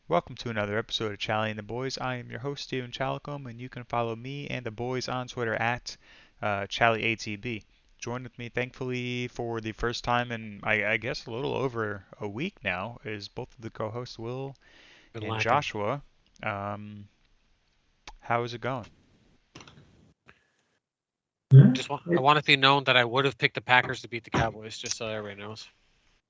Welcome to another episode of Charlie and the Boys. I am your host, Steven Chalicum, and you can follow me and the boys on Twitter at ChallieATB. Join with me, thankfully, for the first time in, I guess, a little over a week now, is both of the co-hosts, Will Been and lacking. Joshua. Um, how is it going? Yeah, I want it to be known that I would have picked the Packers to beat the Cowboys, just so everybody knows.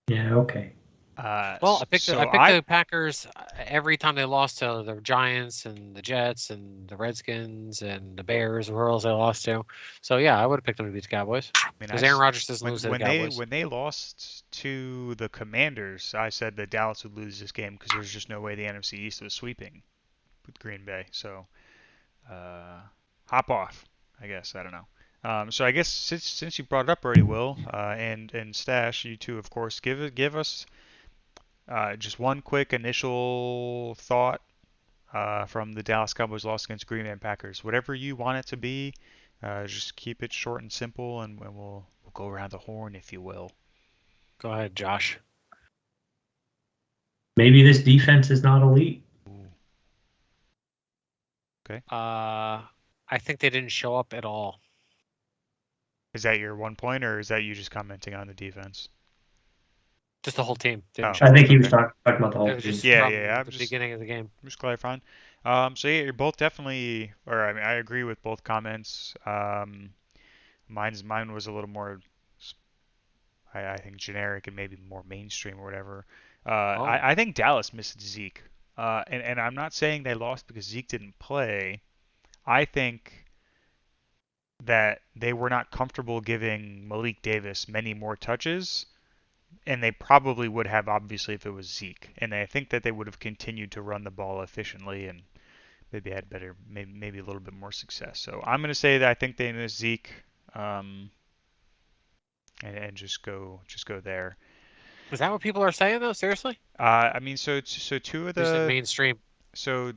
yeah, okay. Well, I So picked I the Packers every time they lost to the Giants and the Jets and the Redskins and the Bears, or who else they lost to. So yeah, I would have picked them to beat the Cowboys mean, because Aaron Rodgers doesn't when lose to the Cowboys. when they lost to the Commanders, I said that Dallas would lose this game because there's just no way the NFC East was sweeping with Green Bay. So uh, hop off, I guess. I don't know. So I guess since you brought it up already, Will, and Stash, you two, of course, give us just one quick initial thought from the Dallas Cowboys loss against Green Bay Packers. Whatever you want it to be, just keep it short and simple, and we'll go around the horn, if you will. Go ahead, Josh. Maybe this defense is not elite. Ooh. Okay. I think they didn't show up at all. Is that your one point, or is that you just commenting on the defense? Just the whole team Oh, didn't show I up. think he was okay. talking about the It whole was team. just Yeah, from yeah. the beginning of the game. I'm just clarifying. So yeah, you're both definitely, or I mean, I agree with both comments. Mine was a little more, I think, generic and maybe more mainstream or whatever. Oh, I think Dallas missed Zeke, and I'm not saying they lost because Zeke didn't play. I think that they were not comfortable giving Malik Davis many more touches, and they probably would have, obviously, if it was Zeke. And I think that they would have continued to run the ball efficiently and maybe had better, maybe a little bit more success. So I'm going to say that I think they miss Zeke, um, and just go there. is that what people are saying though? Seriously? I mean, so two of Or is it the mainstream? so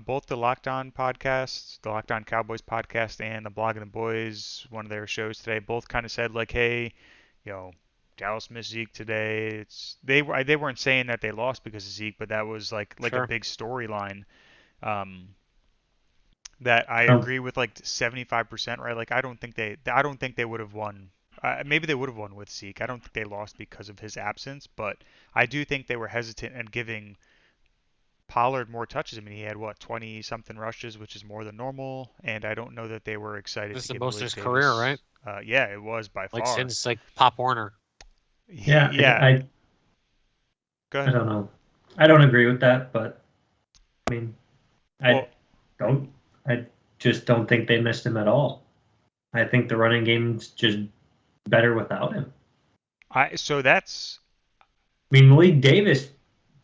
both the Locked On podcast, the Locked On Cowboys podcast, and the Blog of the Boys, one of their shows today, both kind of said like, hey, you know, Dallas missed Zeke today. They weren't saying that they lost because of Zeke, but that was like a Sure. big storyline. Um, that I I don't, agree with like 75%, right? Like I don't think they would have won. Maybe they would have won with Zeke. I don't think they lost because of his absence, but I do think they were hesitant in giving Pollard more touches. I mean, he had what 20 something rushes, which is more than normal, and I don't know that they were excited This to is the give most of Malik his career, right? Davis. Yeah, it was by Like far. since like Pop Warner. yeah, Yeah, go I ahead. don't know. I don't agree with that, but I mean, I Well, don't. I just don't think they missed him at all. I think the running game's just better without him. I so that's I mean, Malik Davis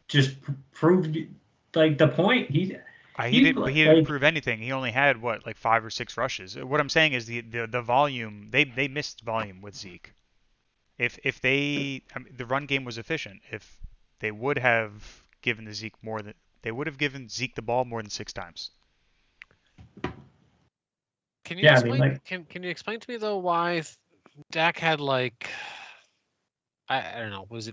just proved like the point. He He didn't like prove anything. He only had what like 5 or 6 rushes. What I'm saying is the volume they missed volume with Zeke. If they I mean, the run game was efficient. If they would have given the Zeke more than they would have given Zeke the ball more than 6 times. Can you yeah. I mean, explain? like Can you explain to me though why Dak had like I don't know, was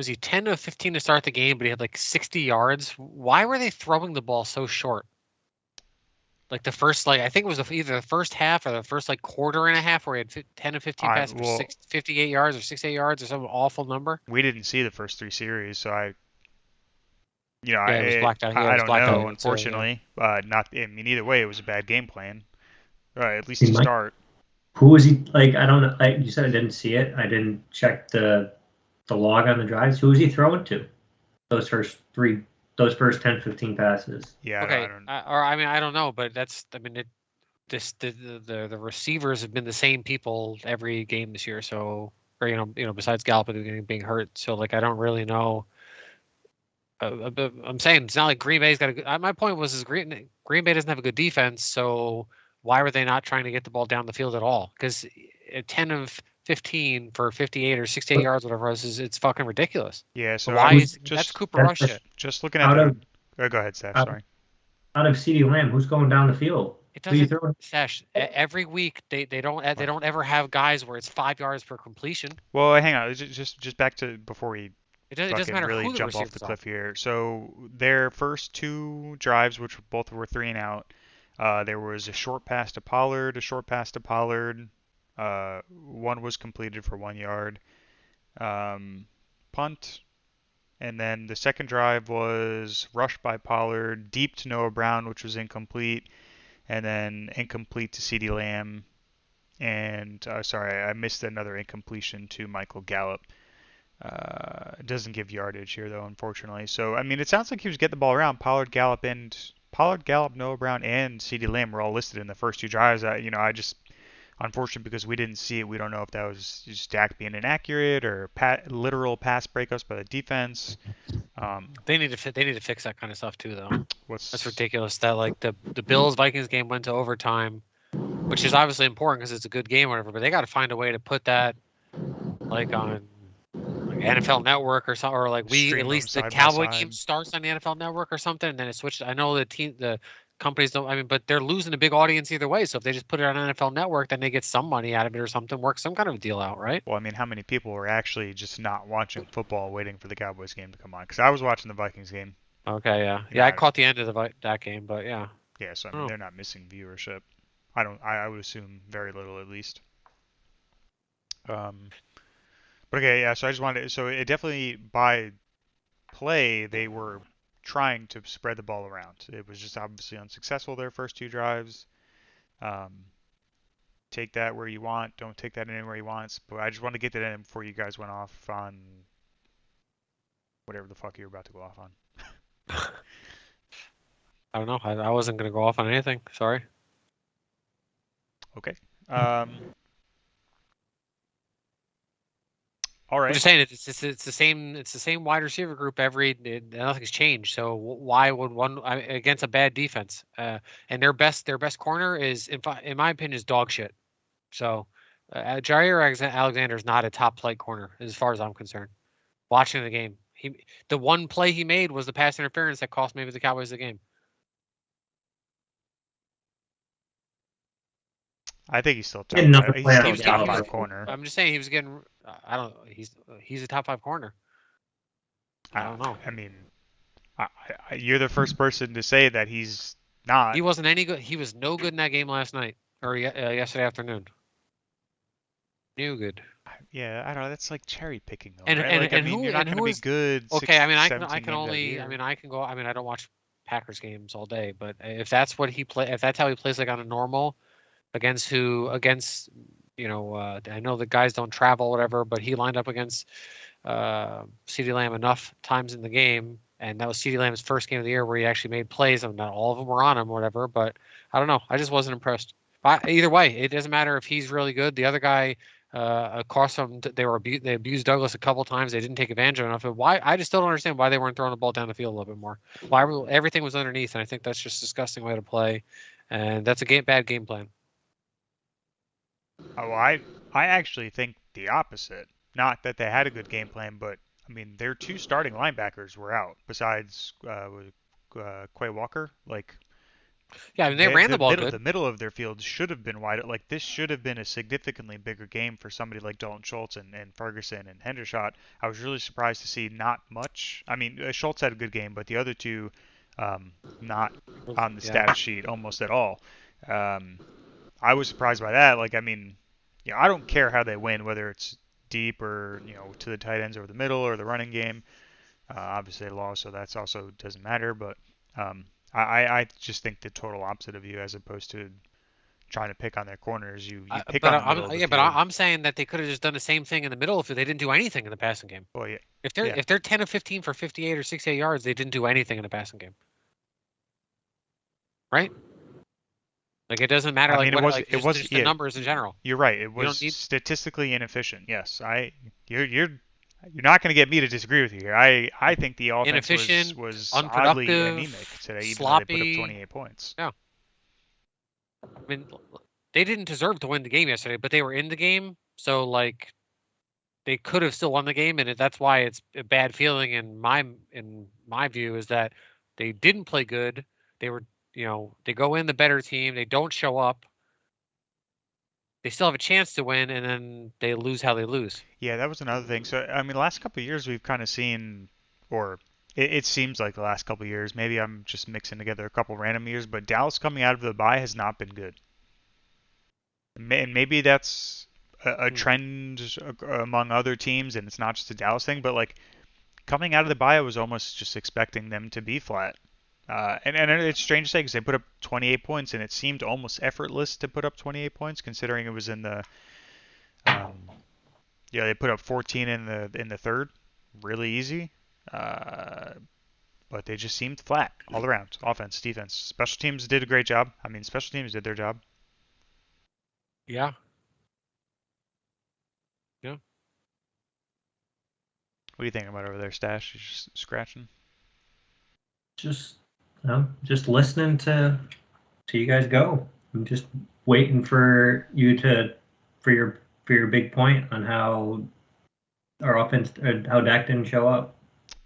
he 10 of 15 to start the game, but he had like 60 yards? Why were they throwing the ball so short? Like the first I think it was either the first half or the first like quarter and a half where he had 10 of 15 I passes for well 58 yards or 68 yards or some awful number. we didn't see the first 3 series, so Yeah, it was blacked out. Yeah, it I was don't blacked out know. again. So yeah. Unfortunately, not I mean either way, it was a bad game plan. At least he to might. start. Who was he? Like I don't know. Like you said, I didn't see it. I didn't check the log on the drives. Who was he throwing to? Those first three, those first 10, 15 passes. Yeah, I Okay, don't. or I mean I don't know, but that's I mean the receivers have been the same people every game this year. So or besides Gallup being hurt, so like I don't really know. But I'm saying it's not like Green Bay's got a good. My point was is Green Bay doesn't have a good defense, so why were they not trying to get the ball down the field at all? Because 10 of 15 for 58 or 68 But yards, whatever it was, it's fucking ridiculous. Yeah, So so I why who's is that's Cooper that's Rush shit? just looking at out the. of Go ahead, Steph. out, Sorry. out of CeeDee Lamb? Who's going down the field? It Who you doesn't throwing? Sash every week they don't ever have guys where it's 5 yards per completion. Well, hang on. Just back to before we It doesn't fucking matter really who the jump off the receivers are. cliff here. So their first 2 drives, which both were 3 and out, there was a short pass to Pollard, a short pass to Pollard. One was completed for 1 yard. Punt, and then the second drive was rushed by Pollard, deep to Noah Brown, which was incomplete, and then incomplete to CeeDee Lamb. And sorry, I missed another incompletion to Michael Gallup. It doesn't give yardage here though, unfortunately. So I mean, it sounds like he was getting the ball around. Pollard, Gallup, Noah Brown, and CeeDee Lamb were all listed in the first 2 drives. I just unfortunate because we didn't see it. We don't know if that was just Dak being inaccurate or literal pass breakups by the defense. They need to fix that kind of stuff too, though. That's What's ridiculous. That like the Bills Vikings game went to overtime, which is obviously important because it's a good game, or whatever. But they got to find a way to put that like on like NFL Network or something, or like stream at them least the side by Cowboy game side? starts on the NFL Network or something, and then it switched. I know the companies don't. I mean, but they're losing a big audience either way. So if they just put it on NFL Network, then they get some money out of it or something. Work some kind of a deal out, right? Well, I mean, how many people were actually just not watching football, waiting for the Cowboys game to come on? Because I was watching the Vikings game. Okay, yeah, You know, I caught the end of that game, but yeah. yeah. So I mean, Oh. they're not missing viewership. I don't. I would assume very little at least. But okay, yeah. So I just wanted. So it definitely by play they were trying to spread the ball around. It was just obviously unsuccessful their first 2 drives. Um, take that where you want. Don't take that anywhere you want. But I just wanted to get that in before you guys went off on whatever the fuck you were about to go off on. I don't know. I wasn't gonna go off on anything. Sorry. Okay. All I'm right. just saying it's the same wide receiver group nothing's changed. So why would one against a bad defense? And their best corner is in my opinion is dog shit. So Jair Alexander is not a top flight corner as far as I'm concerned. Watching the game, the one play he made was the pass interference that cost maybe the Cowboys the game. I think he's still top. Getting enough to He's play still on a top Gallup. five corner. I'm just saying he was getting. I don't. He's a top 5 corner. I don't know. I mean, you're the first person to say that he's not. He wasn't any good. He was no good in that game last night or yesterday afternoon. No good. Yeah, I don't know. That's like cherry picking, though, And right? and Like, I mean, you're not going to be good. Okay, I mean, I 17 can games out of the only. year. I mean, I can go. I mean, I don't watch Packers games all day, but if that's what if that's how he plays like on a normal against I know the guys don't travel whatever, but he lined up against CeeDee Lamb enough times in the game, and that was CeeDee Lamb's first game of the year where he actually made plays. I mean, not all of them were on him or whatever, but I don't know. I just wasn't impressed. Either way, it doesn't matter if he's really good. The other guy, across from they abused Douglas a couple times. They didn't take advantage of enough. Why? I just still don't understand why they weren't throwing the ball down the field a little bit more. Why everything was underneath, and I think that's just a disgusting way to play, and that's a bad game plan. Oh, I actually think the opposite. Not that they had a good game plan, but I mean, their 2 starting linebackers were out besides Quay Walker. Like, Yeah, I mean they ran the ball good. The middle of their field should have been wide. Like, this should have been a significantly bigger game for somebody like Dalton Schultz and Ferguson and Hendershot. I was really surprised to see not much. I mean, Schultz had a good game, but the other two, not on the stat sheet almost at all. I was surprised by that. Like, I mean, I don't care how they win, whether it's deep or to the tight ends over the middle or the running game. Obviously, they lost, so that's also doesn't matter. But I just think the total opposite of you, as opposed to trying to pick on their corners. You pick on the middle of the field. But I'm saying that they could have just done the same thing in the middle if they didn't do anything in the passing game. Well, yeah. If they're 10 of 15 for 58 or 68 yards, they didn't do anything in the passing game. Right? Like, it doesn't matter. I mean, it was just the numbers in general. You're right. It was statistically inefficient. Yes, you're not going to get me to disagree with you here. I think the offense was oddly anemic today, even though they put up 28 points. Yeah. I mean, they didn't deserve to win the game yesterday, but they were in the game, so like they could have still won the game, and that's why it's a bad feeling in my view is that they didn't play good. They were, they go in the better team. They don't show up. they still have a chance to win, and then they lose how they lose. Yeah, that was another thing. So, I mean, the last couple of years we've kind of seen, or it seems like the last couple of years, maybe I'm just mixing together a couple random years, but Dallas coming out of the bye has not been good. And maybe that's a trend among other teams, and it's not just a Dallas thing, but like coming out of the bye, I was almost just expecting them to be flat. And it's strange to say because they put up 28 points, and it seemed almost effortless to put up 28 points, considering it was in the yeah, they put up 14 in the third, really easy. Uh, but they just seemed flat all around, offense, defense. Special teams did a great job. I mean, special teams did their job. Yeah. Yeah. What are you thinking about over there, Stash? You just scratching? Just, just listening to you guys go. I'm just waiting for you to for your big point on how our offense, how Dak didn't show up.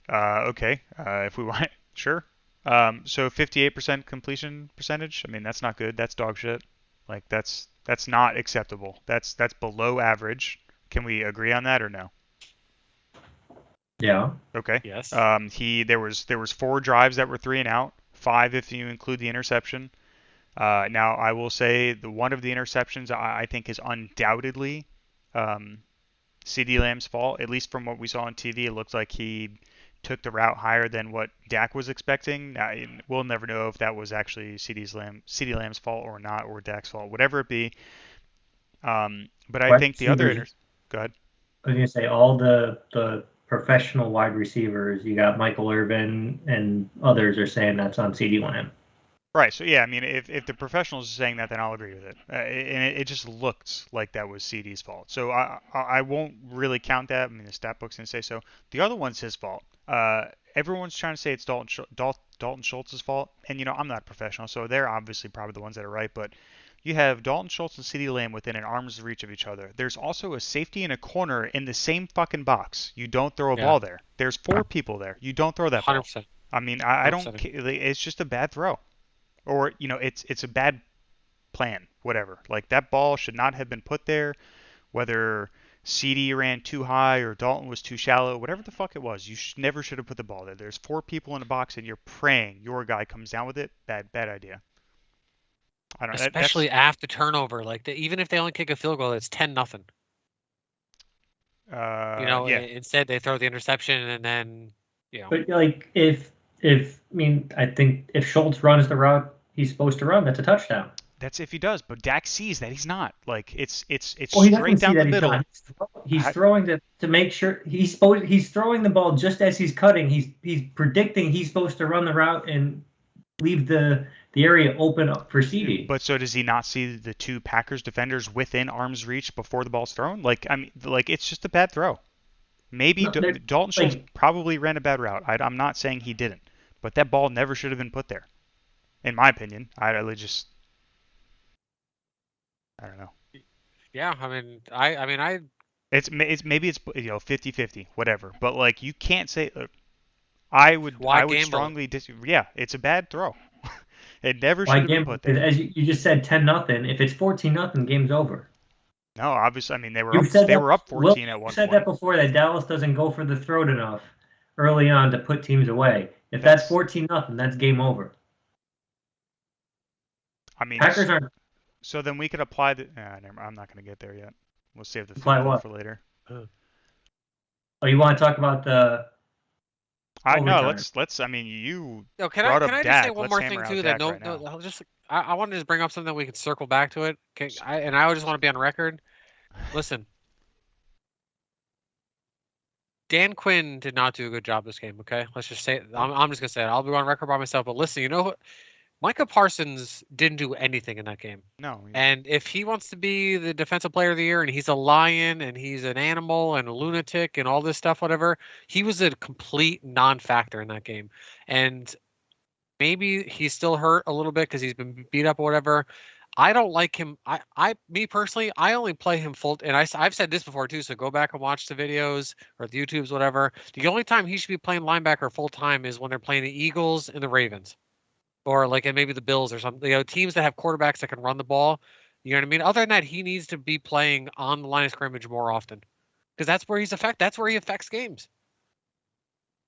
Okay. If we want, sure. So 58% completion percentage. I mean, that's not good. That's dog shit. Like that's not acceptable. That's below average. Can we agree on that or no? Yeah. Okay. Yes. There was 4 drives that were 3 and out, 5 if you include the interception. Now I will say the one of the interceptions I think is undoubtedly CD Lamb's fault. At least from what we saw on TV, it looked like he took the route higher than what Dak was expecting. Now, we'll never know if that was actually CD Lamb's fault or not, or Dak's fault, whatever it be. But I Wide think the other receivers. go ahead. I was gonna say all the professional wide receivers. You got Michael Irvin and others are saying that's on CD Lamb. Right. So yeah, I mean, if the professionals are saying that, then I'll agree with it. And it just looked like that was CD's fault. So I won't really count that. I mean, the stat books didn't say so. The other one's his fault. Everyone's trying to say it's Dalton Schultz's fault, and I'm not a professional, so they're obviously probably the ones that are right. But you have Dalton Schultz and CeeDee Lamb within an arm's reach of each other. There's also a safety in a corner in the same fucking box. You don't throw a Yeah. ball there. There's 4 people there. You don't throw that ball. 100%. I mean, I don't. 100%. It's just a bad throw, or it's a bad plan. Whatever. Like that ball should not have been put there. Whether CD ran too high or Dalton was too shallow, whatever the fuck it was, you never should have put the ball there. There's 4 people in a box, and you're praying your guy comes down with it. Bad idea. I don't know. Especially after turnover, like even if they only kick a field goal, it's 10-0. Yeah. Instead they throw the interception and then, But like if I think if Schultz runs the route he's supposed to run, that's a touchdown. That's if he does, but Dak sees that he's not. Like it's Well, he straight doesn't see down the that he's middle. not. He's throwing to make sure he's throwing the ball just as he's cutting. He's predicting he's supposed to run the route and leave the area open up for CD. But so does he not see the 2 Packers defenders within arm's reach before the ball's thrown? Like I mean, like it's just a bad throw. Maybe No, Dalton Schultz probably ran a bad route. I'm not saying he didn't, but that ball never should have been put there, in my opinion. I don't know. Yeah, I It's maybe it's 50-50, whatever. But like you can't say I would strongly disagree. Yeah, it's a bad throw. It never should have been put there. As you just said, 10-0. If it's 14-0, game's over. No, obviously. I mean, they were up 14 at one point. You said that before, that Dallas doesn't go for the throat enough early on to put teams away. If that's 14-0, that's game over. I mean, Packers aren't. So then we could apply the. I'm not going to get there yet. We'll save the Apply field what? for later. Oh, you want to talk about the? No, let's. I mean, you can brought I up just Dak. say one Let's more hammer thing out too that Dak right now. I'll just I wanted to just bring up something that we can circle back to it. I just want to be on record. Listen, Dan Quinn did not do a good job this game. Okay, let's just say I'm just gonna say it. I'll be on record by myself. But listen, Micah Parsons didn't do anything in that game. No. And if he wants to be the defensive player of the year and he's a lion and he's an animal and a lunatic and all this stuff, whatever, he was a complete non-factor in that game. And maybe he's still hurt a little bit because he's been beat up or whatever. I don't like him. Me personally, I only play him full. And I've said this before too. So go back and watch the videos or the YouTubes, whatever. The only time he should be playing linebacker full time is when they're playing the Eagles and the Ravens. Or and maybe the Bills or something. Teams that have quarterbacks that can run the ball. You know what I mean? Other than that, he needs to be playing on the line of scrimmage more often because that's where that's where he affects games.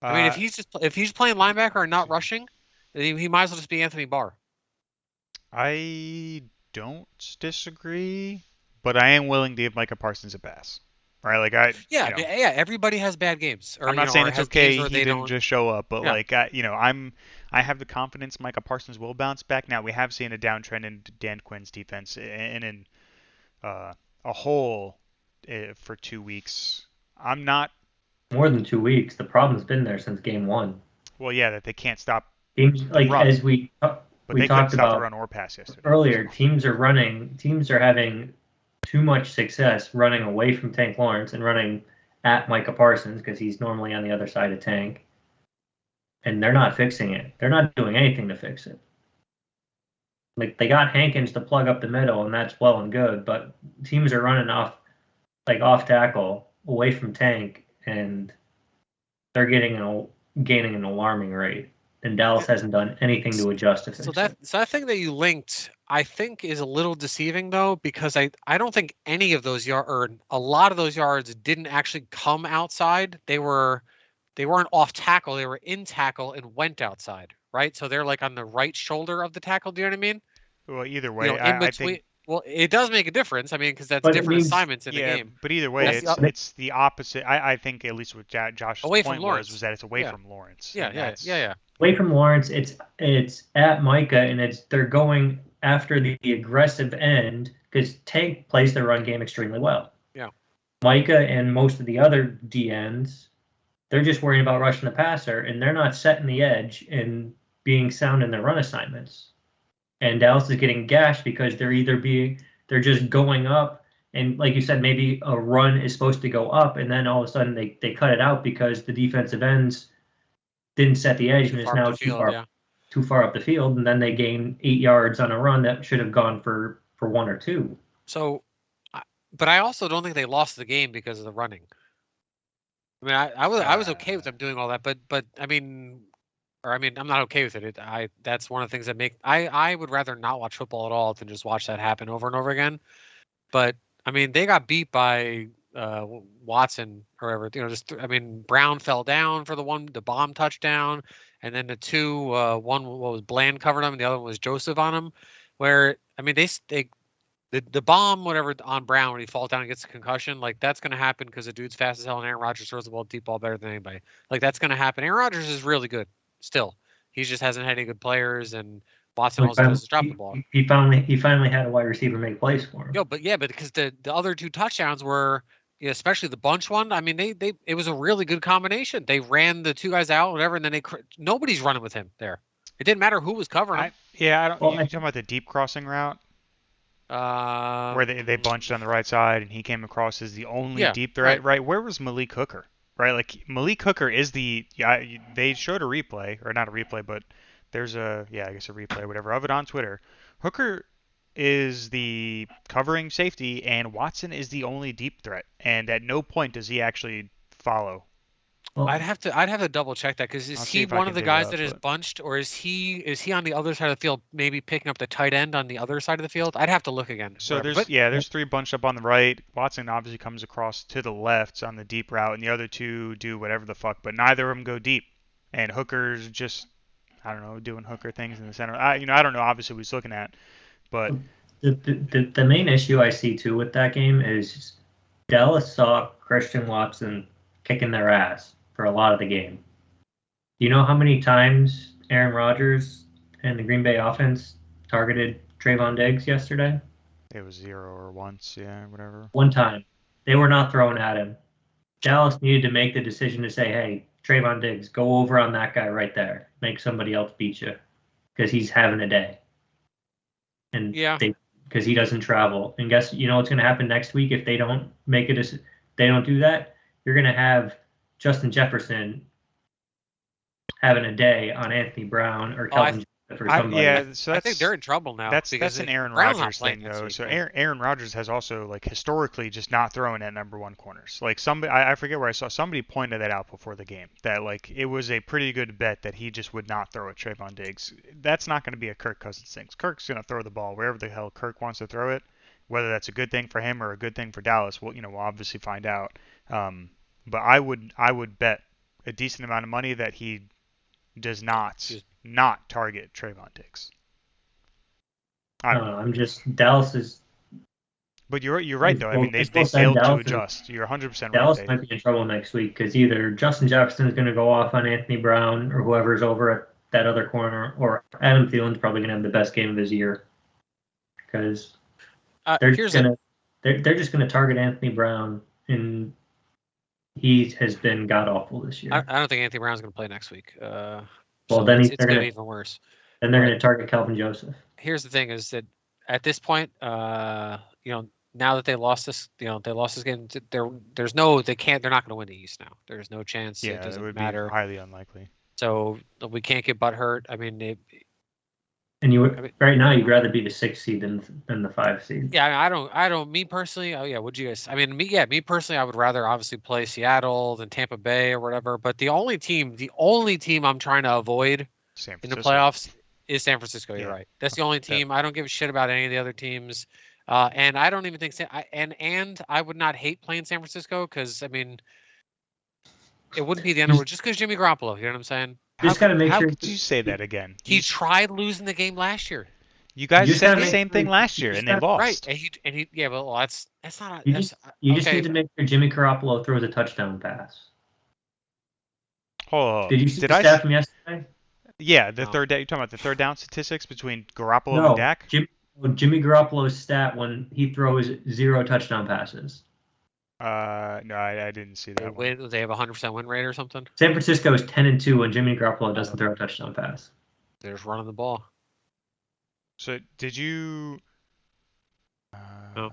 I mean, Uh, if he's playing linebacker and not rushing, he might as well just be Anthony Barr. I don't disagree, but I am willing to give Micah Parsons a pass. Right? Like I, Yeah, you know, yeah. Everybody has bad games, I'm or not saying or it's has games okay where he they didn't don't. just show up, but Yeah, like I have the confidence Micah Parsons will bounce back. Now we have seen a downtrend in Dan Quinn's defense and in uh, a whole for 2 weeks. I'm not. More than 2 weeks. The problem's been there since game one. Well, yeah, that they can't stop Teams the like run, as we but we they couldn't talked stop the about run or pass yesterday. So earlier, teams are having too much success running away from Tank Lawrence and running at Micah Parsons because he's normally on the other side of Tank, and they're not fixing it. They're not doing anything to fix it. Like they got Hankins to plug up the middle, and that's well and good, but teams are running off tackle away from Tank, and they're gaining an alarming rate. And Dallas hasn't done anything to adjust to so fix it. that thing that you linked, I think, is a little deceiving though, because I don't think any of those yards or a lot of those yards didn't actually come outside. They weren't off tackle, they were in tackle and went outside, right? So they're like on the right shoulder of the tackle. Do you know what I mean? well, either You know, way, in I think between. Well, it does make a difference. I mean, because that's But it different means assignments in a yeah, game. but either way, That's but the it's the opposite. I think at least what Josh's away from point was Lawrence. that it's away Yeah, from Lawrence, yeah, and yeah, yeah, that's yeah. away from Lawrence, it's at Micah, and they're going after the aggressive end because Tank plays the run game extremely well. Yeah. Micah and most of the other DNs, they're just worrying about rushing the passer, and they're not setting the edge and being sound in their run assignments. And Dallas is getting gashed because they're just going up, and like you said, maybe a run is supposed to go up, and then all of a sudden they cut it out because the defensive ends didn't set the edge Too and is far up now the field. Yeah. too far up the field, and then they gain 8 yards on a run that should have gone for one or two. So, but I also don't think they lost the game because of the running. I mean, I was okay with them doing all that, but I mean, I'm not okay with it. That's one of the things that make I would rather not watch football at all than just watch that happen over and over again. But I mean, they got beat by Watson or whatever. You know, I mean, Brown fell down for the bomb touchdown, and then the two one what was Bland covered him, and the other one was Joseph on him. Where I mean, they the bomb whatever on Brown when he falls down and gets a concussion, like that's gonna happen because the dude's fast as hell and Aaron Rodgers throws the ball deep ball better than anybody. Like that's gonna happen. Aaron Rodgers is really good still. He just hasn't had any good players, and Watson also does drop the ball. He finally had a wide receiver make plays for him. Yo, but yeah, but because the other two touchdowns were, you know, especially the bunch one. I mean, they it was a really good combination. They ran the two guys out, whatever, and then nobody's running with him there. It didn't matter who was covering him. I don't. Well, You talking about the deep crossing route where they Um, bunched on the right side and he came across as the only yeah, deep right. threat, right? Where was Malik Hooker? Right, like Malik Hooker is the they showed a replay or not a replay, but there's I guess a replay or whatever of it on Twitter. Hooker is the covering safety and Watson is the only deep threat, and at no point does he actually follow. well, I'd have to double check that because is I'll see he if I one of can the dig it guys up, that is but bunched, or is he on the other side of the field, maybe picking up the tight end on the other side of the field? I'd have to look again. so Whatever, there's but there's three bunched up on the right. Watson obviously comes across to the left on the deep route, and the other two do whatever the fuck, but neither of them go deep. And Hooker's just I don't know doing Hooker things in the center. I don't know obviously what he's looking at, but the main issue I see too with that game is Dallas saw Christian Watson kicking their ass for a lot of the game. Do you know how many times Aaron Rodgers and the Green Bay offense targeted Trayvon Diggs yesterday? it was zero or once, yeah, whatever. One time. They were not throwing at him. Dallas needed to make the decision to say, hey, Trayvon Diggs, go over on that guy right there. Make somebody else beat you because he's having a day. And yeah, because he doesn't travel. And guess you know what's going to happen next week if they don't make it? They don't do that. You're going to have Justin Jefferson having a day on Anthony Brown or oh, I Kelvin Joseph or somebody. So I think they're in trouble now that's because an Aaron Brown's not Rodgers playing thing next though. week. So Man. Aaron Rodgers has also like historically just not thrown at number one corners. Like somebody I forget where I saw somebody pointed that out before the game that like it was a pretty good bet that he just would not throw at Trayvon Diggs. That's not going to be a Kirk Cousins thing. Kirk's going to throw the ball wherever the hell Kirk wants to throw it. Whether that's a good thing for him or a good thing for Dallas, we'll obviously find out. But I would bet a decent amount of money that he does not target Trayvon Diggs. I don't know. I'm just Dallas is. But you're right though. I mean, they People said failed to adjust. You're 100% right. Dallas might be in trouble next week because either Justin Jefferson is going to go off on Anthony Brown or whoever's over at that other corner, or Adam Thielen's probably going to have the best game of his year because they're just gonna target Anthony Brown, and he has been god awful this year. I don't think Anthony Brown's going to play next week. Well, so then it's they're going to gonna be even worse. Then they're going to target Calvin Joseph. Here's the thing: is that at this point, now that they lost this, they lost this game. They're not going to win the East now. There's no chance. Yeah, it doesn't it would matter. be highly unlikely. So we can't get butthurt. I mean, right now you'd rather be the 6th seed than the 5 seed. Yeah, I don't. Me personally, oh yeah, would you guys? I mean, me personally, I would rather obviously play Seattle than Tampa Bay or whatever. But the only team I'm trying to avoid in the playoffs is San Francisco. You're right. That's the only team. I don't give a shit about any of the other teams. And I don't even think and I would not hate playing San Francisco because I mean, it wouldn't be the end of the world just because Jimmy Garoppolo. You know what I'm saying? Just gotta make sure. How could you say that again? He tried losing the game last year. You guys said the same thing last year, and they lost. Right, and he yeah, well, that's not. You just need to make sure Jimmy Garoppolo throws a touchdown pass. Oh, did you see the stat from yesterday? Yeah, third down. You're talking about the third down statistics between Garoppolo and Dak? Jimmy Garoppolo's stat when he throws 0 touchdown passes. No, I didn't see that. They have a 100% win rate or something. San Francisco is 10-2 when Jimmy Garoppolo doesn't throw a touchdown pass. They're just running the ball. So did you? Oh.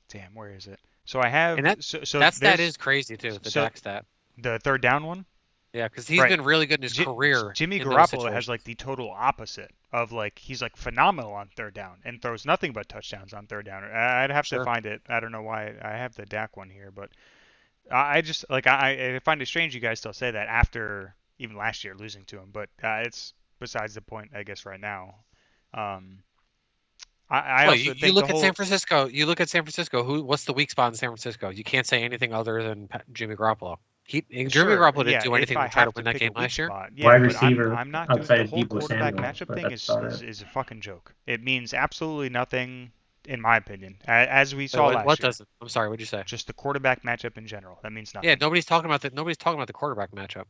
Damn, where is it? So I have. And that stat is crazy too. The Dak stat. The third down one. Yeah, because he's been really good in his career. Jimmy Garoppolo has like the total opposite of like he's like phenomenal on third down and throws nothing but touchdowns on third down. I'd have to find it. I don't know why I have the Dak one here, but I just like I find it strange you guys still say that after even last year losing to him. But it's besides the point, I guess right now. I also think you look at San Francisco. You look at San Francisco. What's the weak spot in San Francisco? You can't say anything other than Jimmy Garoppolo. Jimmy Garoppolo didn't do anything to try to win that game last year. Yeah, wide receiver. I'm not doing the whole quarterback matchup thing is a fucking joke. It means absolutely nothing, in my opinion. As we saw last year. What does it? I'm sorry. What'd you say? Just the quarterback matchup in general. That means nothing. Yeah, nobody's talking about the quarterback matchup.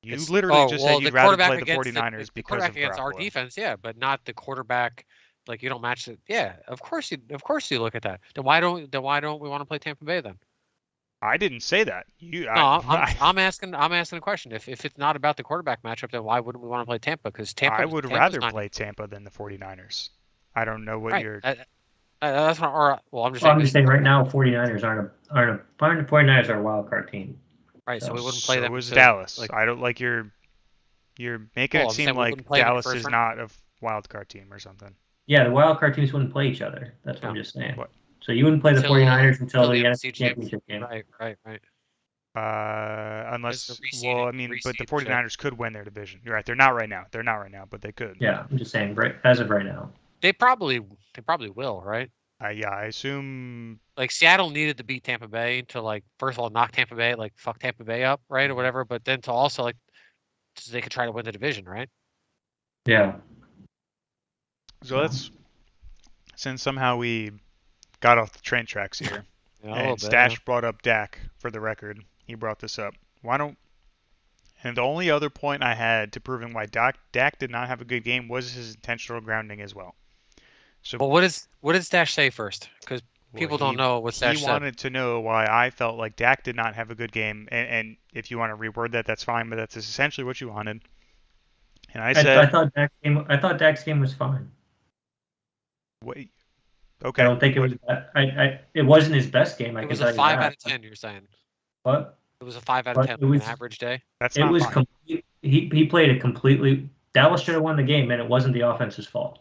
You literally just said you'd rather play the 49ers because of against our defense, yeah, but not the quarterback. Like you don't match it. Yeah, of course you look at that. Then why don't we want to play Tampa Bay then? I didn't say that. I'm asking a question. If it's not about the quarterback matchup, then why wouldn't we want to play Tampa? Because I would rather play Tampa than the 49ers. I don't know what you're. That's not. Well, I'm just saying right now, 49ers aren't 49ers are a wild card team. Right, so we wouldn't play them. So was Dallas. I don't like you're making it seem like Dallas is not a wild card team or something. Yeah, the wild card teams wouldn't play each other. That's what I'm just saying. What? So you wouldn't play the 49ers until the NFC Championship game. Right. Unless, but the 49ers could win their division. You're right. They're not right now, but they could. Yeah, I'm just saying, as of right now. They probably will, right? Yeah, I assume. Like Seattle needed to beat Tampa Bay to like first of all knock Tampa Bay, like fuck Tampa Bay up, right, or whatever. But then to also like so they could try to win the division, right? Yeah. So since somehow we got off the train tracks here, and Stash brought up Dak for the record. He brought this up. And the only other point I had to proving why Dak did not have a good game was his intentional grounding as well. So, well, what did Stash say first? Because people don't know what Stash said. He wanted to know why I felt like Dak did not have a good game, and if you want to reword that, that's fine. But that's essentially what you wanted. And I said, I thought Dak's game was fine. Wait. Okay. I don't think it was. It wasn't his best game. It was a 5 out of 10. You're saying? What? It was a 5 out of 10 on an average day. That's not fine. He played it completely. Dallas should have won the game, and it wasn't the offense's fault.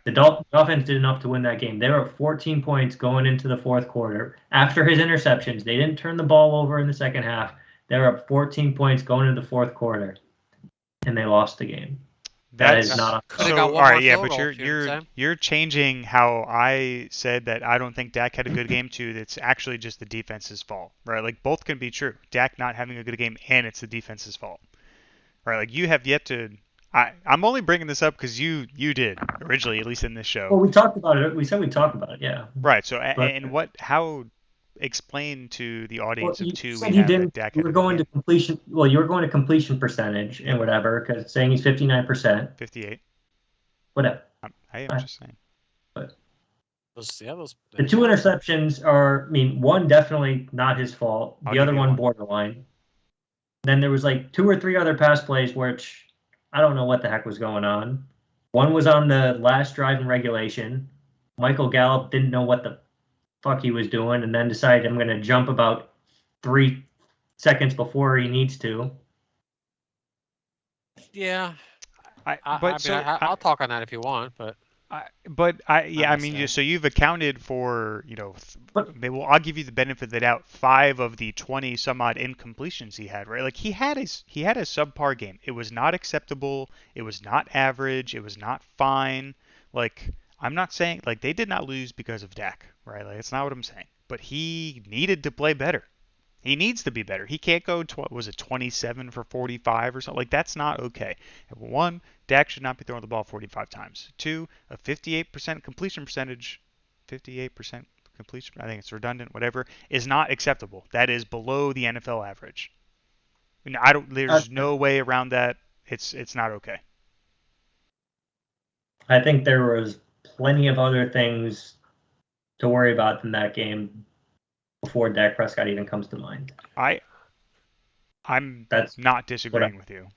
The offense did enough to win that game. They were at 14 points going into the fourth quarter. After his interceptions, they didn't turn the ball over in the second half. They were up 14 points going into the fourth quarter, and they lost the game. That is Got, That's not on could have film. got so all one more right, yeah, field but goal. you're You know what I'm you're saying? you're changing how I said that I don't think Dak had a good game to it's actually just the defense's fault, right? Like both can be true. Dak not having a good game and it's the defense's fault, right? Like you have yet to. I'm only bringing this up because you did originally, at least in this show, Well, we talked about it. We said we'd talk about it, yeah. right? So But and what how explain to the well, audience of you two we said you have that didn't. Dak You had a were good going to game. completion. Well, you were going to completion percentage Yep, and whatever, because saying he's 59%. 58. Whatever. I am Uh, just saying. But Those the two yeah. interceptions are, I mean, one definitely not his fault. I'll The give other you one one. borderline. Then there was like two or three other pass plays which I don't know what the heck was going on. One was on the last drive in regulation. Michael Gallup didn't know what the fuck he was doing and then decided I'm going to jump about 3 seconds before he needs to. Yeah. But I mean, I'll talk on that if you want, but not Yeah, I mean, necessarily. so you've accounted for, But well, I'll give you the benefit of the doubt. 5 of the 20 some odd incompletions he had, right? Like he had a subpar game. It was not acceptable. It was not average. It was not fine. Like I'm not saying like they did not lose because of Dak, right? Like it's not what I'm saying. But he needed to play better. He needs to be better. He can't go, was it 27 for 45 or something? Like, that's not okay. One, Dak should not be throwing the ball 45 times. Two, a 58% completion percentage, 58% completion, I think it's redundant, whatever, is not acceptable. That is below the NFL average. And I, there's no way around that. It's not okay. I think there was plenty of other things to worry about in that game before Dak Prescott even comes to mind. I, I'm That's not what I, disagreeing with you.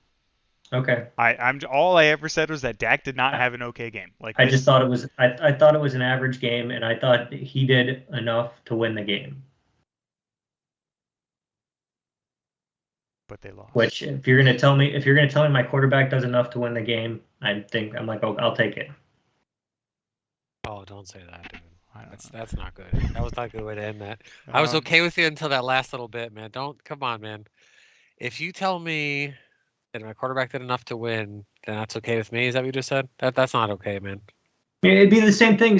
okay. I'm all I ever said was that Dak did not have an okay game. Like I just this, thought it was I thought it was an average game and I thought he did enough to win the game. but they lost. Which if you're gonna tell me my quarterback does enough to win the game, I'm like, oh, I'll take it. Oh, don't say that, dude. I don't That's not good. That was not a good way to end that. know. I was okay with you until that last little bit, man. Don't come on, man. If you tell me that my quarterback did enough to win, then that's okay with me. Is that what you just said? That's not okay, man. It'd be the same thing.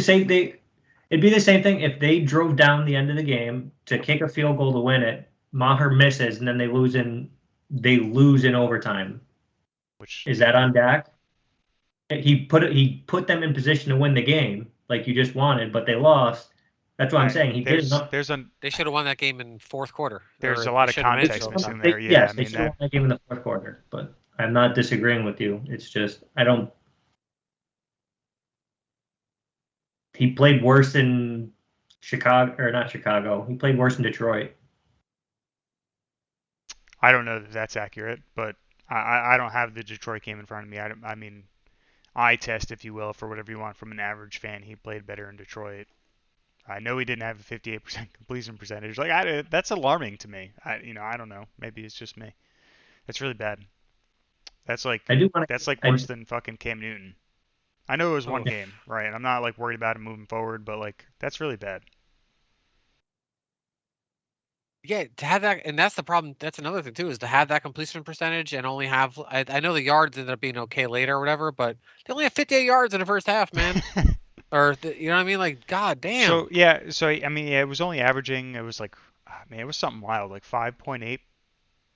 It'd be the same thing if they drove down the end of the game to kick a field goal to win it. Maher misses, and then they lose in overtime. Which Is they that on did. Dak? He put them in position to win the game, like you just wanted, but they lost. That's what I'm saying. He did There's enough. there's a They should have won that game in fourth quarter, there's or a they lot of shouldn't have made it to context missing overtime. there. Yeah, I Yes, they mean should have that won that game in the fourth quarter, but I'm not disagreeing with you. It's just I don't. He played worse in Chicago, or not Chicago. He played worse in Detroit. I don't know that that's accurate, but I don't have the Detroit game in front of me. I mean eye test, if you will, for whatever you want from an average fan. He played better in Detroit. I know he didn't have a 58% completion percentage. Like that's alarming to me. I don't know. Maybe it's just me. That's really bad. That's like I do want that's like to. worse than fucking Cam Newton. I know it was one Oh, game, right? I'm not like worried about him moving forward, but like that's really bad. yeah, to have that, and that's the problem. That's another thing too, is to have that completion percentage and only have. I know the yards ended up being okay later or whatever, but they only have 58 yards in the first half, man. You know what I mean? Like, god So damn. yeah, so I mean, yeah, it was only averaging. It was like, man, it was something wild, like 5.8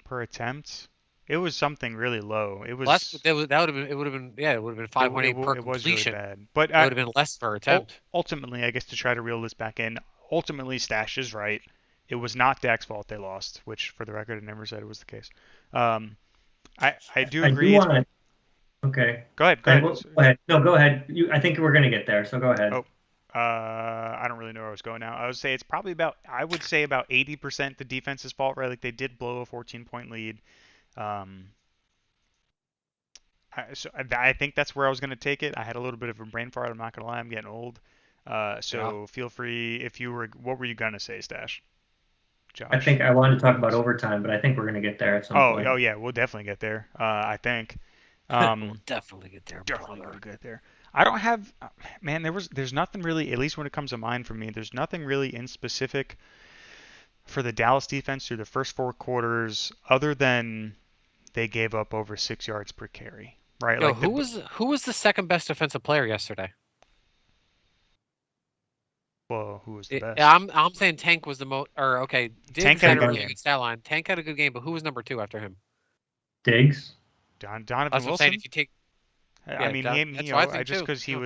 per attempt. It was something really low. It Less, was that would have been. It would have been. Yeah, it would have been 5.8 per it was really completion. bad. But It would have been less per attempt. ultimately, I guess to try to reel this back in, ultimately Stash is right. It was not Dak's fault they lost, which for the record, I never said it was the case. Um, I do I do agree. It's want to. Okay. Go ahead, go I, ahead. go ahead. No, go ahead. I think we're gonna get there, so go ahead. Oh, I don't really know where I was going now. I would say about 80% the defense's fault, right? Like they did blow a 14-point lead. Um, I think that's where I was going to take it. I had a little bit of a brain fart. I'm not going to lie. I'm getting old. Yeah. So feel free if you were, what were you going to say, Stash? I Josh? think I wanted to talk about overtime, but I think we're gonna get there at some Oh point. yeah, we'll definitely get there. I think. We'll definitely get there, Definitely brother. will get there. I don't have, man. There's nothing really, at least when it comes to mind for me. There's nothing really in specific for the Dallas defense through the first 4 quarters, other than they gave up over 6 yards per carry. right? Yo, Like who was the second best defensive player yesterday? well, who was the Yeah, best? I'm saying Tank was the most. Or okay, Tank Diggs had a had a good really Diggs. game. good stat line. Tank had a good game, but who was number two after him? Diggs. Donovan That's what I'm saying. Wilson. If you take, I yeah, mean, that's what I I think just too. because No,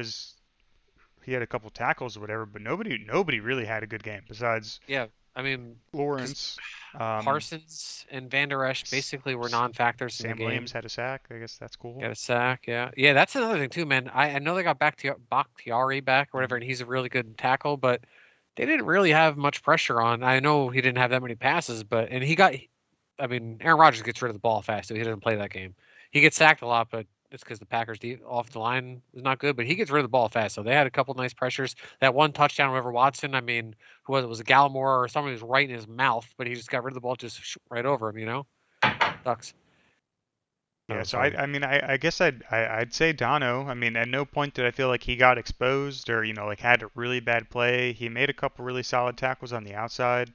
he had a couple tackles or whatever, but nobody really had a good game besides yeah, I mean, because Lawrence. Um, Parsons and Van Der Esch S- basically were S- non-factors in the Sam Williams game. had a sack. I guess that's cool. Got a sack, yeah, yeah. That's another thing too, man. I know they got Bakhtiari back or whatever, Hmm. and he's a really good tackle, but they didn't really have much pressure on. I know he didn't have that many passes, but and he got. I mean, Aaron Rodgers gets rid of the ball fast, so he doesn't play that game. He gets sacked a lot, but it's because the Packers off the line is not good. But he gets rid of the ball fast, so they had a couple nice pressures. That one touchdown over Watson. I mean, who was it? Was it Gallimore or somebody was right in his mouth, but he just got rid of the ball just right over him. Sucks. Yeah, Oh, so sorry. I mean I guess I'd say Dono. I mean at no point did I feel like he got exposed or like had a really bad play. He made a couple really solid tackles on the outside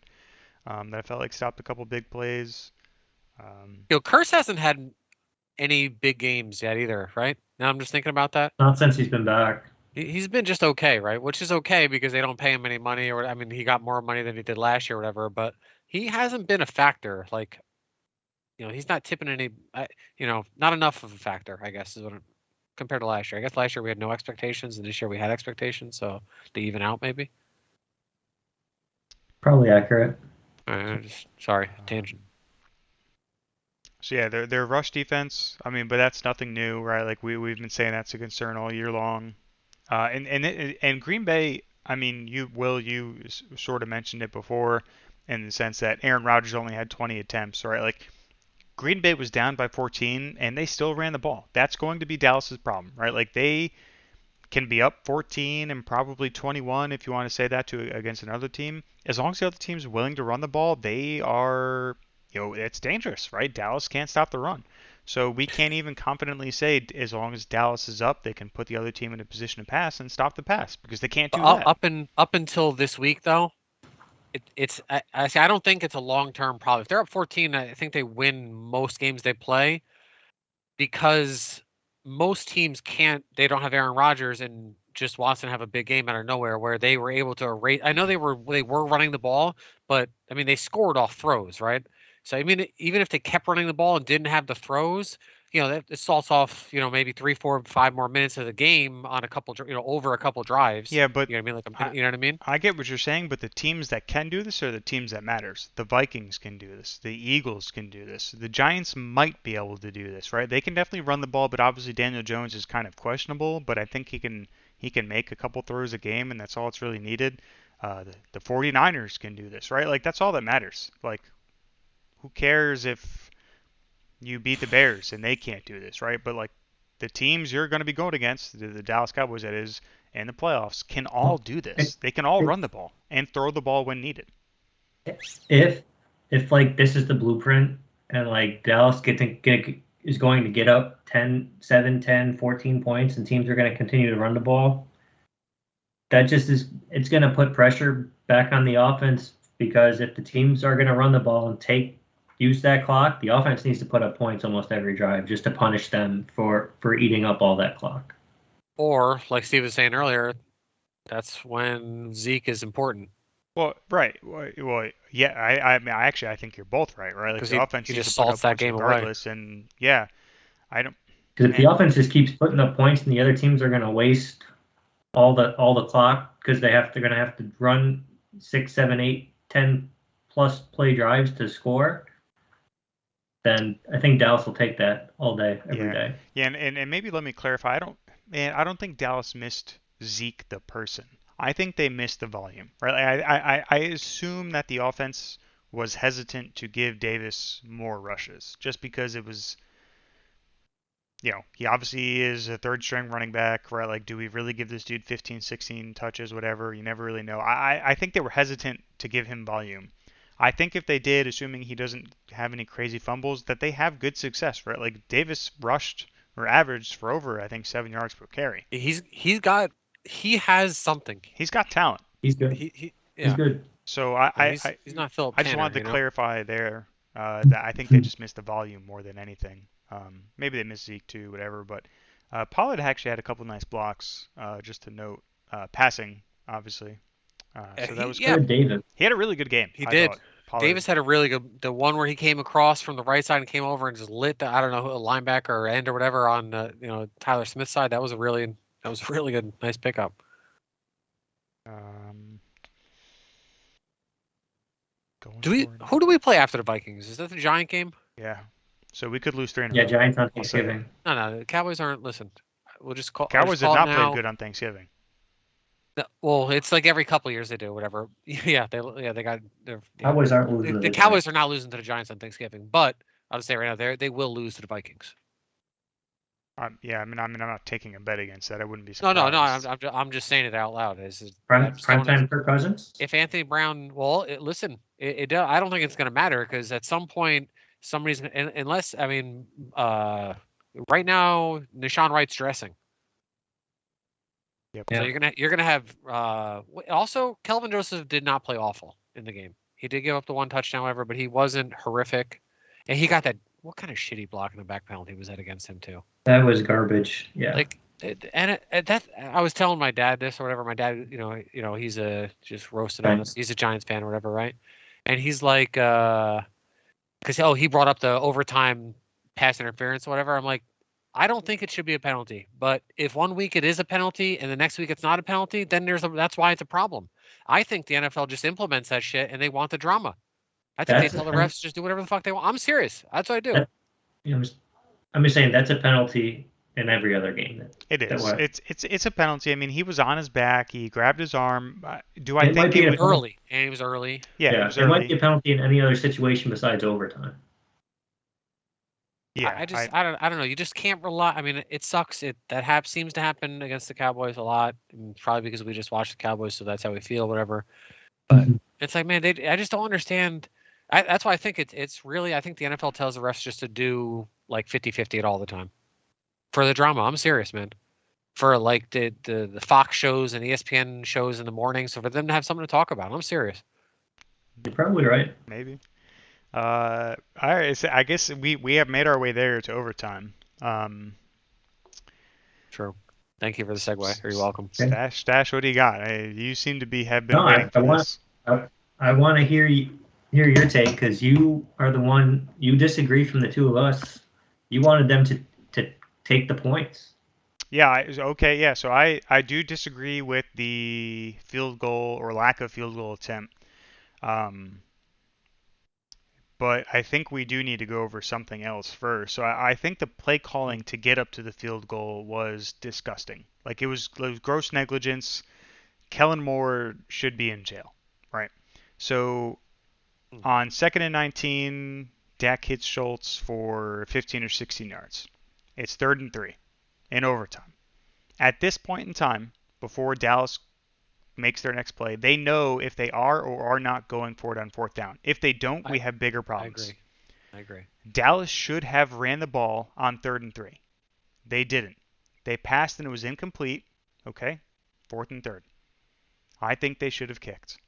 that I felt like stopped a couple big plays. Um, Curse hasn't had any big games yet either, right? Now I'm just thinking about that. Not since he's been back. He's been just okay, right? Which is okay because they don't pay him any money, or I mean, he got more money than he did last year, or whatever. But he hasn't been a factor. Like, he's not tipping any. Not enough of a factor, I guess, is what compared to last year. I guess last year we had no expectations, and this year we had expectations, so they even out maybe. Probably accurate. Sorry, um, tangent. so yeah, their rush defense. I mean, but that's nothing new, right? Like we've been saying that's a concern all year long. And Green Bay. I mean, you sort of mentioned it before in the sense that Aaron Rodgers only had 20 attempts, right? Like Green Bay was down by 14 and they still ran the ball. That's going to be Dallas's problem, right? Like they can be up 14 and probably 21 if you want to say that to against another team. As long as the other team's willing to run the ball, they are, it's dangerous, right? Dallas can't stop the run. So we can't even confidently say as long as Dallas is up, they can put the other team in a position to pass and stop the pass because they can't But do that. up until this week, though, it's I say I don't think it's a long term problem. If they're up 14, I think they win most games they play because most teams can't. They don't have Aaron Rodgers and just Watson have a big game out of nowhere where they were able to erase. I know they were running the ball, but I mean they scored off throws, right? So I mean even if they kept running the ball and didn't have the throws, that it salts off maybe 3, 4, 5 more minutes of the game on a couple over a couple drives. Yeah, but You know what I mean? Like a I minute. You know what I mean? I get what you're saying, but the teams that can do this are the teams that matters. The Vikings can do this. The Eagles can do this. The Giants might be able to do this, right? They can definitely run the ball, but obviously Daniel Jones is kind of questionable, but I think he can make a couple throws a game and that's all it's really needed. The 49ers can do this, right? Like that's all that matters. Like who cares if you beat the Bears and they can't do this, right? But like the teams you're going to be going against, the Dallas Cowboys that is, in the playoffs can all do If this. They can all if run the ball and throw the ball when needed. if, if like this is the blueprint and like Dallas is going to get up 10, 7, 10, 14 points and teams are going to continue to run the ball, that just is it's going to put pressure back on the offense because if the teams are going to run the ball and use that clock, the offense needs to put up points almost every drive just to punish them for eating up all that clock. Or like Steve was saying earlier, that's when Zeke is important Well, right. Well, yeah. I mean, I think you're both right, right? Like because the he offense needs to just put salts up that points game away. regardless. And yeah, I don't. Because if the And offense just keeps putting up points and the other teams are going to waste all the clock because they're going to have to run 6, 7, 8, 10 plus play drives to score, then I think Dallas will take that all day, every yeah, day. yeah, and maybe let me clarify. I don't think Dallas missed Zeke the person. I think they missed the volume, right? I assume that the offense was hesitant to give Davis more rushes just because it was, he obviously is a third string running back, right? Like, do we really give this dude 15, 16 touches, whatever? You never really know. I think they were hesitant to give him volume. I think if they did, assuming he doesn't have any crazy fumbles, that they have good success, right? Like Davis rushed or averaged for over, I think, 7 yards per carry. He has something. He's got talent. He's good. Yeah. He's good. So He's not Philip I just Tanner, wanted to clarify there that I think they just missed the volume more than anything. Maybe they missed Zeke too, whatever. But Pollard actually had a couple nice blocks, just to note. Passing, obviously. So that was Yeah, cool. David. He had a really good game, he I did. thought. Pollard. Davis had a really good, the one where he came across from the right side and came over and just lit the, I don't know, a linebacker or end or whatever on Tyler Smith's side. That was a really good, nice pickup. Um, going forward. Who do we play after the Vikings? Is that the Giant game? Yeah. So we could lose 3 in a Yeah, row. Giants on I'll say it. Thanksgiving. No, the Cowboys aren't. Listen, we'll just call. I'll Cowboys just have call it not played now. good on Thanksgiving. Well, it's like every couple years they do whatever. Yeah, they got their Cowboys aren't losing to the the Cowboys Giants. are not losing to the Giants on Thanksgiving, but I'll just say right now they will lose to the Vikings. Yeah, I mean, I'm not taking a bet against that. I wouldn't be No, surprised. I'm just saying it out loud. Prime time for Cousins? If Anthony Brown, well, listen, I don't think it's going to matter because at some point somebody's unless I mean, right now Nishan Wright's dressing. Yep. So Yeah. you're gonna have also Kelvin Joseph did not play awful in the game. He did give up the one touchdown, whatever, but he wasn't horrific, and he got that. What kind of shitty block in the back penalty was that against him too? That was garbage. Yeah. Like, that I was telling my dad this or whatever. My dad, he's just roasting on us. He's a Giants fan or whatever, right? And he's like, because he brought up the overtime pass interference or whatever. I'm like, I don't think it should be a penalty. But if one week it is a penalty and the next week it's not a penalty, then that's why it's a problem. I think the NFL just implements that shit and they want the drama. I think they tell the refs just do whatever the fuck they want. I'm serious. That's what I do. I'm just saying that's a penalty in every other game. It is. It's a penalty. I mean, he was on his back. He grabbed his arm. Do I think it was early? And he was early. Yeah, it was early. It might be a penalty in any other situation besides overtime. Yeah, I don't know. You just can't rely. I mean, it sucks. Seems to happen against the Cowboys a lot, and probably because we just watched the Cowboys, so that's how we feel, whatever. But it's like, man, I just don't understand. That's why I think it's really. I think the NFL tells the refs just to do like 50-50 it all the time for the drama. I'm serious, man. For like the Fox shows and ESPN shows in the morning, so for them to have something to talk about. I'm serious. You're probably right. Maybe. All right. So I guess we have made our way there to overtime. True. Thank you for the segue. You're welcome. Stash, what do you got? You seem to have been waiting for this. I want to hear your take because you are the one. You disagree from the two of us. You wanted them to take the points. Yeah. Okay. Yeah. So I do disagree with the field goal or lack of field goal attempt. But I think we do need to go over something else first. So I think the play calling to get up to the field goal was disgusting. Like it was gross negligence. Kellen Moore should be in jail, right? So on 2nd and 19, Dak hits Schultz for 15 or 16 yards. It's 3rd and 3 in overtime. At this point in time, before Dallas makes their next play, they know if they are or are not going for it on 4th down. If they don't, we have bigger problems. I agree. Dallas should have ran the ball on 3rd and 3. They didn't. They passed and it was incomplete. Okay, 4th and 3rd. I think they should have kicked.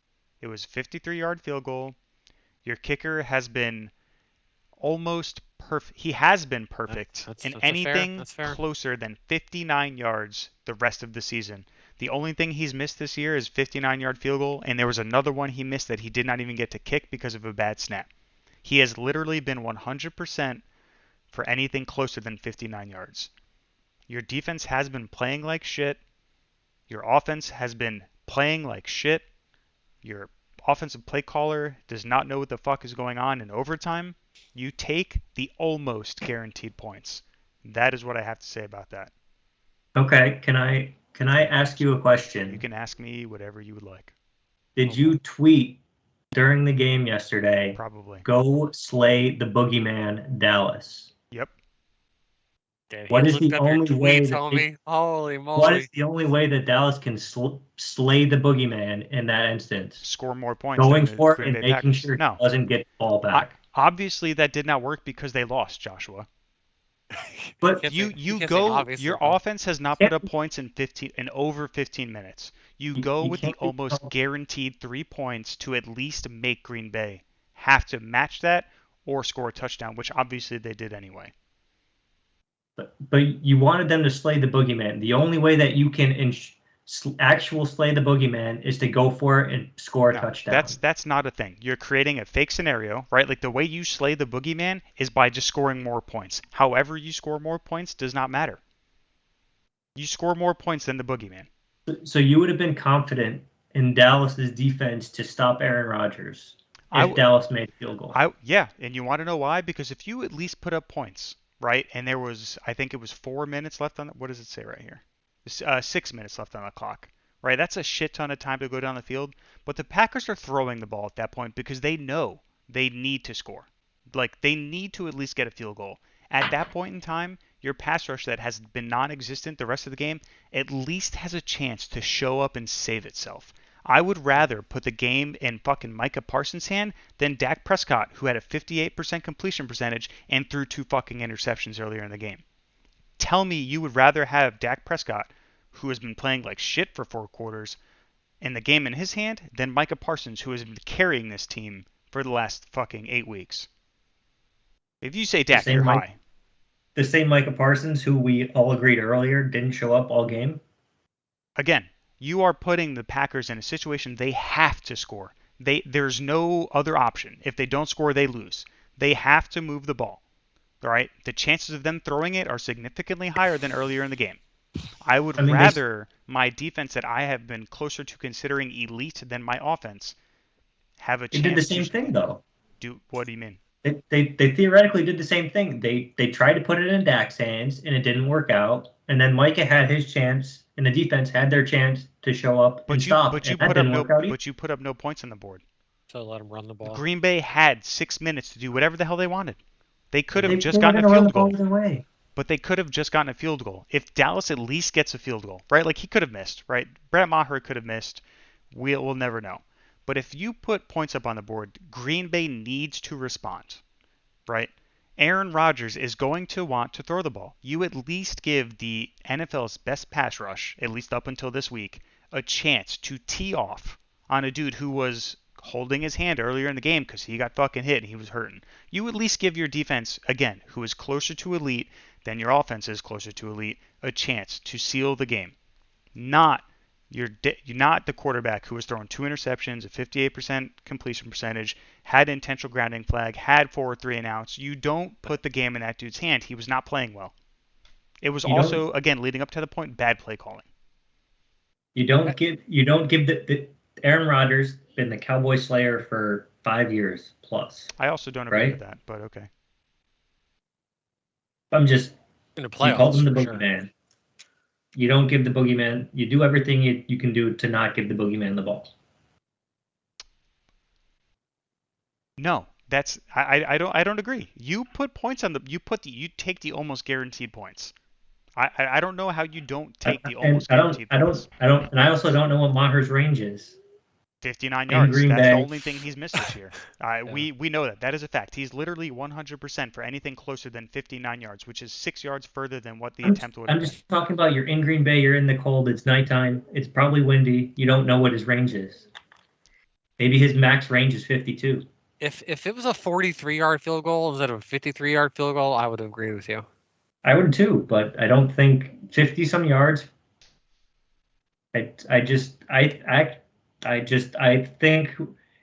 It was a 53-yard field goal. Your kicker has been almost perfect. He has been perfect in anything closer than 59 yards the rest of the season. The only thing he's missed this year is 59-yard field goal, and there was another one he missed that he did not even get to kick because of a bad snap. He has literally been 100% for anything closer than 59 yards. Your defense has been playing like shit. Your offense has been playing like shit. Your offensive play caller does not know what the fuck is going on in overtime. You take the almost guaranteed points. That is what I have to say about that. Okay, can I ask you a question? You can ask me whatever you would like. Did you tweet during the game yesterday? Probably. Go slay the boogeyman, Dallas. Yep. What is the only way Holy moly. What is the only way that Dallas can slay the boogeyman in that instance? Score more points. Going for it and making sure he doesn't get the ball back. Obviously, that did not work because they lost, Joshua. But your offense has not put up points in over 15 minutes. You go with the almost guaranteed 3 points to at least make Green Bay have to match that or score a touchdown, which obviously they did anyway. but you wanted them to slay the boogeyman. The only way that you can actual slay the boogeyman is to go for it and score a No, touchdown. that's not a thing. You're creating a fake scenario, right? Like the way you slay the boogeyman is by just scoring more points. However you score more points does not matter. You score more points than the boogeyman. So you would have been confident in Dallas's defense to stop Aaron Rodgers if I, Dallas made a field goal. yeah, and you want to know why? Because if you at least put up points, right? And there was, I think it was 4 minutes left on. What does it say right here? 6 minutes left on the clock, right? That's a shit ton of time to go down the field. But the Packers are throwing the ball at that point because they know they need to score. Like they need to at least get a field goal. At that point in time, your pass rush that has been non-existent the rest of the game at least has a chance to show up and save itself. I would rather put the game in fucking Micah Parsons' hand than Dak Prescott, who had a 58% completion percentage and threw 2 fucking interceptions earlier in the game. Tell me you would rather have Dak Prescott, who has been playing like shit for 4 quarters, and the game in his hand than Micah Parsons, who has been carrying this team for the last fucking 8 weeks. If you say The Dak, you're same Mike, high. the same Micah Parsons, who we all agreed earlier didn't show up all game. Again, you are putting the Packers in a situation they have to score. There's no other option. If they don't score, they lose. They have to move the ball. All right? The chances of them throwing it are significantly higher than earlier in the game. I would I mean, rather my defense that I have been closer to considering elite than my offense have a they did the chance to same thing though. do. What do you mean? They theoretically did the same thing. They tried to put it in Dak's hands and it didn't work out. And then Micah had his chance, and the defense had their chance to show up and But you stop, but and you that put up didn't no work out either. but you put up no points on the board. So let him run the ball. Green Bay had 6 minutes to do whatever the hell they wanted. They could have They just were gotten going a to run the field ball goal. either way. But they could have just gotten a field goal. If Dallas at least gets a field goal, right? Like he could have missed, right? Brett Maher could have missed. We'll never know. But if you put points up on the board, Green Bay needs to respond, right? Aaron Rodgers is going to want to throw the ball. You at least give the NFL's best pass rush, at least up until this week, a chance to tee off on a dude who was holding his hand earlier in the game because he got fucking hit and he was hurting. You at least give your defense, again, who is closer to elite than your offense is closer to elite, a chance to seal the game. Not you're not the quarterback who was throwing 2 interceptions, a 58% completion percentage, had intentional grounding flag, had 4 3 and outs. You don't put the game in that dude's hand. He was not playing well. It was You don't also, again, leading up to the point, bad play calling. you don't give the Aaron Rodgers been the Cowboy Slayer for 5 years plus, I also don't agree with right? that, but okay. I'm just In the you called playoffs him the for sure. boogeyman. You don't give the boogeyman. You do everything you can do to not give the boogeyman the ball. No, I don't agree. You put points on the you take the almost guaranteed points. I don't know how you don't take the And almost guaranteed points. and I also don't know what Maher's range is 59 in yards. Green That's the Bay. only thing he's missed this year. Yeah. We know that. That is a fact. He's literally 100% for anything closer than 59 yards, which is 6 yards further than what the attempt would I'm have been. just talking about you're in Green Bay. You're in the cold. It's nighttime. It's probably windy. You don't know what his range is. Maybe his max range is 52. If it was a 43-yard field goal instead of a 53-yard field goal, I would agree with you. I would too, but I don't think 50 some yards. I think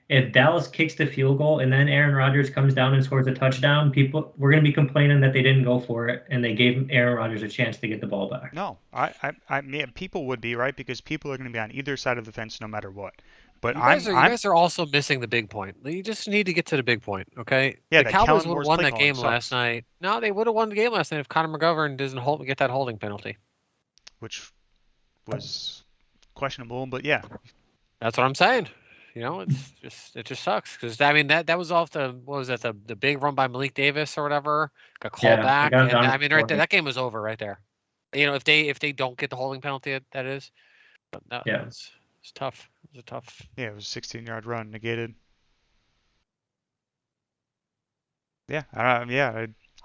if Dallas kicks the field goal and then Aaron Rodgers comes down and scores a touchdown, we're going to be complaining that they didn't go for it and they gave Aaron Rodgers a chance to get the ball back. No, I mean, people would be right because people are going to be on either side of the fence no matter what. But You guys are also missing the big point. You just need to get to the big point, okay? Yeah, the that Cowboys Kellen would have Moore's won play that calling game last sucks, night. No, they would have won the game last night if Connor McGovern doesn't get that holding penalty. which was questionable. But yeah, That's what I'm saying. It just sucks because I mean that was off what was that the big run by Malik Davis or whatever got called Yeah, back, got him and down I mean right there, for that game was over right there. If they don't get the holding penalty, that is. But no, Yeah. it's tough. It was a tough. yeah, it was a 16-yard run negated. Yeah,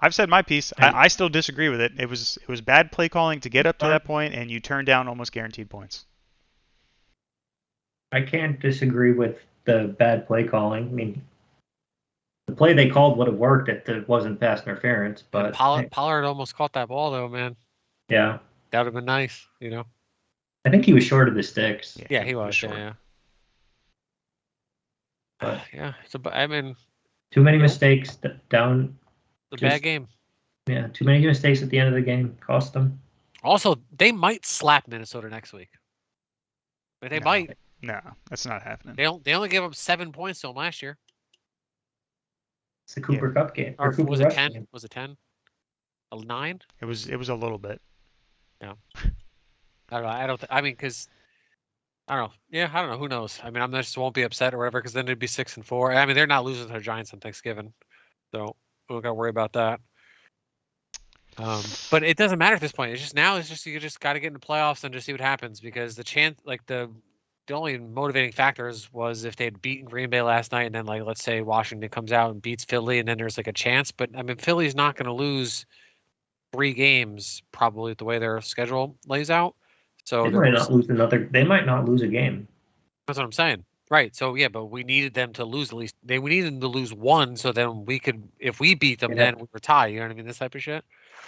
I've said my piece. I still disagree with it. It was bad play calling to get up to that point, and you turn down almost guaranteed points. I can't disagree with the bad play calling. I mean, The play they called would have worked if it wasn't pass interference, And but Pollard almost caught that ball though, man. yeah, That would have been nice, you know. I think he was short of the sticks. Yeah, he he was. short. Yeah, But yeah. I mean, too many you know, mistakes down. it's a bad Just game. yeah, too many mistakes at the end of the game cost them. Also, they might slap Minnesota next week. But they No, might. no, that's not happening. They only gave up 7 points to them last year. It's the Yeah, Cooper Cup game or Or Cooper was it Rush 10? game. Was it 10? A 9? it was a little bit. Yeah. I don't know. I mean, because I don't know. Yeah, I don't know. Who knows? I mean, I just won't be upset or whatever because then it'd be 6-4. I mean, they're not losing to the Giants on Thanksgiving, so we don't got to worry about that. But it doesn't matter at this point. It's just now. It's just you just got to get in the playoffs and just see what happens because the chance, like the only motivating factors was if they had beaten Green Bay last night and then like let's say Washington comes out and beats Philly and then there's like a chance. But I mean, Philly's not going to lose 3 games probably the way their schedule lays out. So They they're might losing. not lose another. They might not lose a game. That's what I'm saying. Right. So yeah, but we needed them to lose at least. We needed them to lose one, so then we could, if we beat them, Yeah, then we were tied. You know what I mean? This type of shit.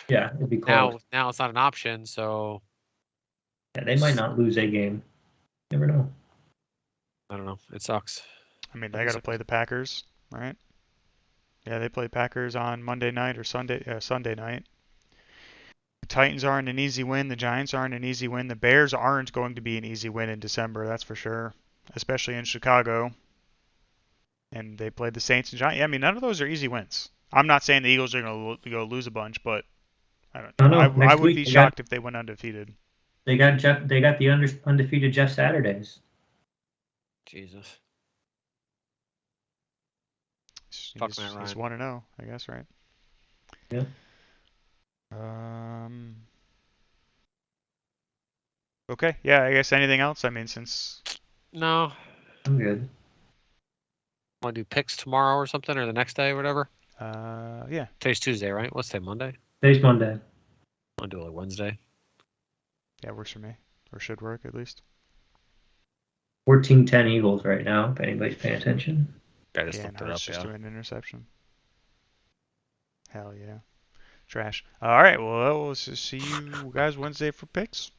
yeah, it'd be close. Now it's not an option. So Yeah, they might not lose a game. Never know. I don't know. It sucks. I mean, they got to play the Packers, right? Yeah, they play Packers on Monday night or Sunday night. The Titans aren't an easy win. The Giants aren't an easy win. The Bears aren't going to be an easy win in December, that's for sure, especially in Chicago. And they played the Saints and Giants. Yeah, I mean, none of those are easy wins. I'm not saying the Eagles are going to go lose a bunch, but I don't I know. don't know. I Next would week be shocked if they went undefeated. they got Jeff. They got the undefeated Jeff Saturdays. Jesus. Fuck He's, Matt he's Ryan. 1-0, I guess, right? Yeah. Um. Okay. Yeah. I guess anything else? I mean, since No. I'm good. Want to do picks tomorrow or something, or the next day or whatever? yeah. Today's Tuesday, right? What's today? Monday? Today's Monday. I'll do it like Wednesday. Yeah, works for me, or should work at least. 14-10 Eagles right now. If anybody's paying attention. I just Yeah, looked and it up. Hurts just Yeah. threw an interception. Hell yeah. Trash. All right. Well, we'll see you guys Wednesday for picks.